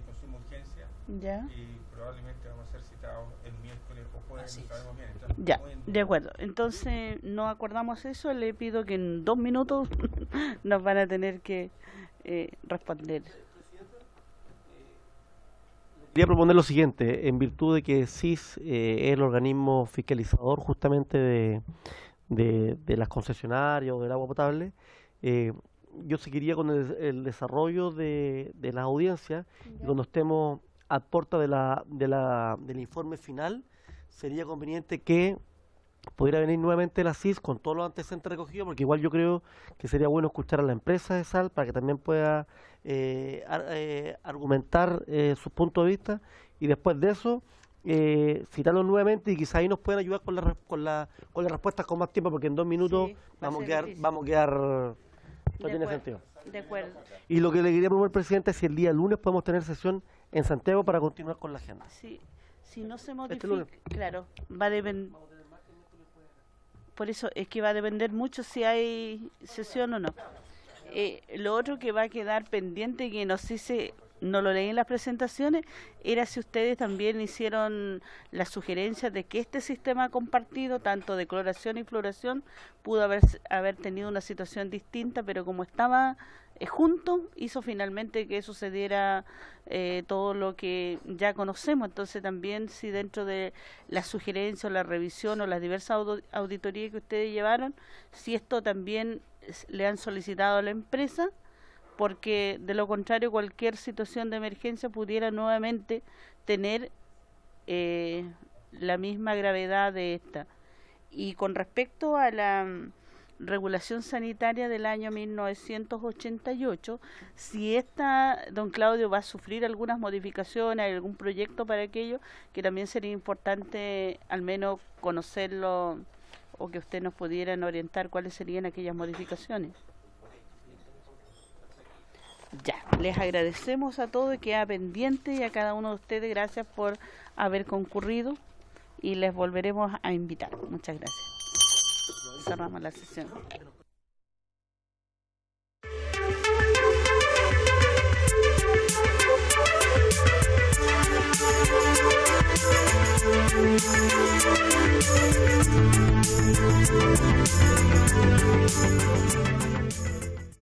D: consumo urgencia,
A: Ya.
D: y probablemente vamos a ser citados el miércoles o jueves, no sabemos bien. Entonces,
A: Ya, de acuerdo. Entonces, no acordamos eso. Le pido que en 2 minutos nos van a tener que responder.
G: Quería proponer lo siguiente, en virtud de que CIS es el organismo fiscalizador justamente de las concesionarias o del agua potable, yo seguiría con el desarrollo de las audiencias, y cuando estemos a puerta del informe final, sería conveniente que pudiera venir nuevamente la CIS con todos los antecedentes recogidos, porque igual yo creo que sería bueno escuchar a la empresa de sal para que también pueda argumentar sus puntos de vista, y después de eso citarlos nuevamente, y quizá ahí nos puedan ayudar con las respuestas con más tiempo, porque en 2 minutos
A: Sí,
G: vamos a
A: ser difícil.
G: quedar no
A: De
G: tiene
A: acuerdo.
G: sentido.
A: De acuerdo.
G: Y lo que le quería proponer, presidente, es si el día lunes podemos tener sesión en Santiago para continuar con la agenda.
A: Sí, si no se
G: Este
A: modifica,
G: lunes.
A: claro, va a depender. Por eso es que va a depender mucho si hay sesión o no. Lo otro que va a quedar pendiente, que no sé si no lo leí en las presentaciones, era si ustedes también hicieron las sugerencias de que este sistema compartido, tanto de cloración y fluoración, pudo haber tenido una situación distinta, pero como estaba junto, hizo finalmente que sucediera todo lo que ya conocemos. Entonces también si dentro de la sugerencia o la revisión o las diversas auditorías que ustedes llevaron, si esto también le han solicitado a la empresa, porque de lo contrario cualquier situación de emergencia pudiera nuevamente tener la misma gravedad de esta. Y con respecto a la regulación sanitaria del año 1988, si esta, don Claudio, va a sufrir algunas modificaciones, hay algún proyecto para aquello, que también sería importante al menos conocerlo, o que ustedes nos pudieran orientar cuáles serían aquellas modificaciones. Ya, les agradecemos a todos y queda pendiente, y a cada uno de ustedes gracias por haber concurrido, y les volveremos a invitar. Muchas gracias. Cerramos la sesión.